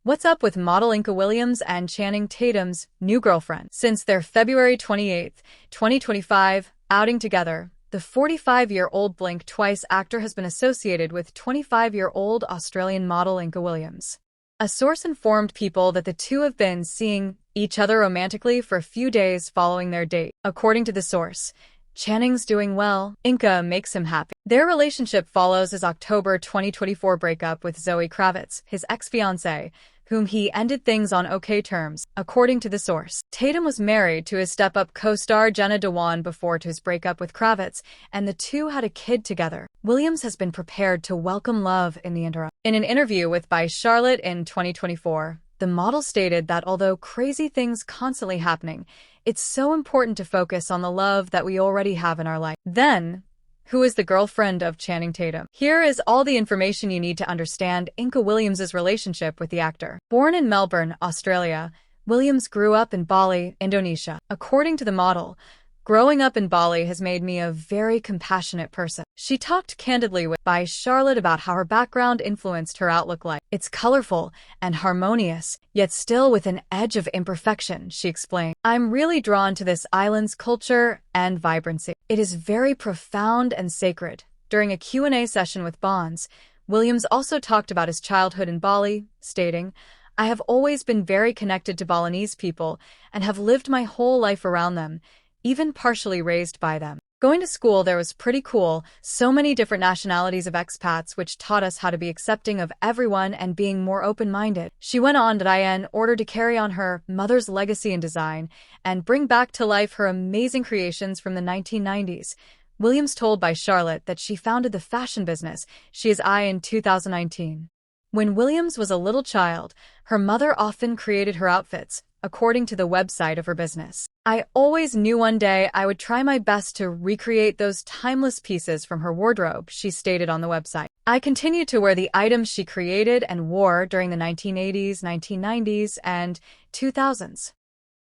What's up with model Inka Williams and Channing Tatum's new girlfriend? Since their February 28, 2025 outing together, the 45-year-old Blink Twice actor has been associated with 25-year-old Australian model Inka Williams. A source informed People that the two have been seeing each other romantically for a few days following their date. According to the source, Channing's doing well. Inka makes him happy. Their relationship follows his October 2024 breakup with Zoe Kravitz, his ex-fiancée, whom he ended things on okay terms. According to the source, Tatum was married to his step-up co-star Jenna Dewan before his breakup with Kravitz, and the two had a kid together. Williams has been prepared to welcome love in the interim. In an interview with By Charlotte in 2024, the model stated that although crazy things constantly happening, it's so important to focus on the love that we already have in our life. Then, who is the girlfriend of Channing Tatum? Here is all the information you need to understand Inka Williams' relationship with the actor. Born in Melbourne, Australia, Williams grew up in Bali, Indonesia. According to the model, growing up in Bali has made me a very compassionate person. She talked candidly with By Charlotte about how her background influenced her outlook. It's colorful and harmonious, yet still with an edge of imperfection, she explained. I'm really drawn to this island's culture and vibrancy. It is very profound and sacred. During a Q&A session with Bonds, Williams also talked about his childhood in Bali, stating, "I have always been very connected to Balinese people and have lived my whole life around them, even partially raised by them. Going to school there was pretty cool, so many different nationalities of expats which taught us how to be accepting of everyone and being more open-minded." She went on that in order to carry on her mother's legacy in design and bring back to life her amazing creations from the 1990s. Williams told By Charlotte that she founded the fashion business she is in 2019. When Williams was a little child, her mother often created her outfits, according to the website of her business. "I always knew one day I would try my best to recreate those timeless pieces from her wardrobe," she stated on the website. "I continue to wear the items she created and wore during the 1980s, 1990s, and 2000s.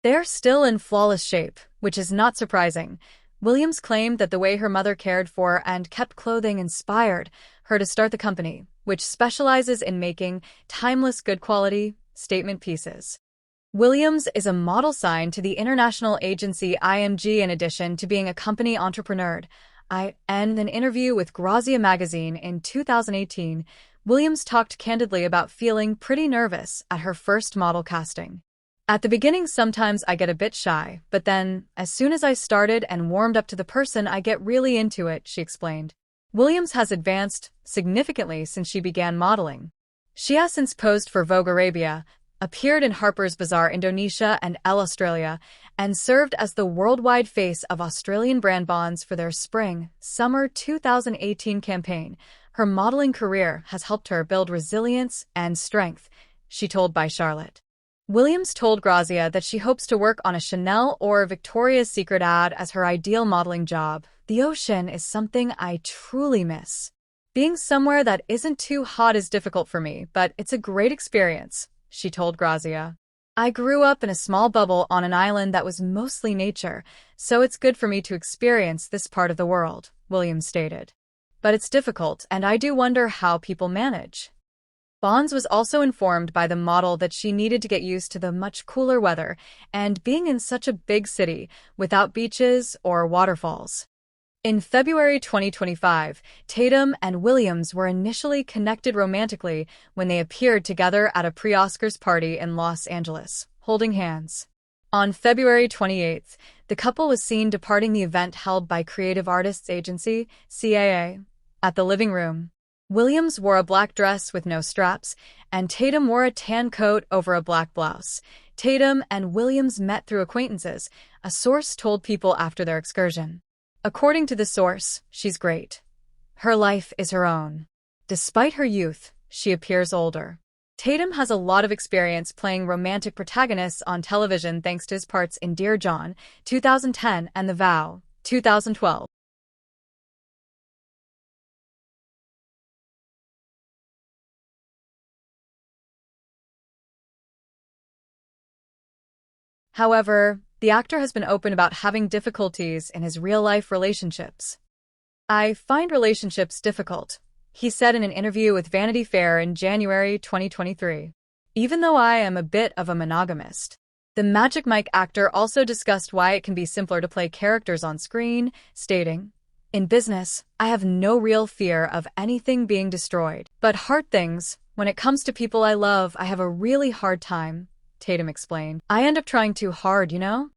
They're still in flawless shape, which is not surprising." Williams claimed that the way her mother cared for and kept clothing inspired her to start the company, which specializes in making timeless good quality statement pieces. Williams is a model signed to the international agency IMG in addition to being a company entrepreneur. In an interview with Grazia magazine in 2018, Williams talked candidly about feeling pretty nervous at her first model casting. "At the beginning sometimes I get a bit shy, but then, as soon as I started and warmed up to the person I get really into it," she explained. Williams has advanced significantly since she began modeling. She has since posed for Vogue Arabia, appeared in Harper's Bazaar Indonesia and Elle Australia, and served as the worldwide face of Australian brand Bonds for their Spring/Summer 2018 campaign. Her modeling career has helped her build resilience and strength, she told By Charlotte. Williams told Grazia that she hopes to work on a Chanel or Victoria's Secret ad as her ideal modeling job. "The ocean is something I truly miss. Being somewhere that isn't too hot is difficult for me, but it's a great experience," she told Grazia. "I grew up in a small bubble on an island that was mostly nature, so it's good for me to experience this part of the world," Williams stated. "But it's difficult, and I do wonder how people manage." Bonds was also informed by the model that she needed to get used to the much cooler weather and being in such a big city without beaches or waterfalls. In February 2025, Tatum and Williams were initially connected romantically when they appeared together at a pre-Oscars party in Los Angeles, holding hands. On February 28, the couple was seen departing the event held by Creative Artists Agency, CAA, at the living room. Williams wore a black dress with no straps, and Tatum wore a tan coat over a black blouse. Tatum and Williams met through acquaintances, a source told People after their excursion. According to the source, she's great. Her life is her own. Despite her youth, she appears older. Tatum has a lot of experience playing romantic protagonists on television thanks to his parts in Dear John, 2010, and The Vow, 2012. However, the actor has been open about having difficulties in his real-life relationships. "I find relationships difficult," he said in an interview with Vanity Fair in January 2023. even though I am a bit of a monogamist. The Magic Mike actor also discussed why it can be simpler to play characters on screen, stating, "In business, I have no real fear of anything being destroyed. But hard things, when it comes to people I love, I have a really hard time," Tatum explained. "I end up trying too hard, you know?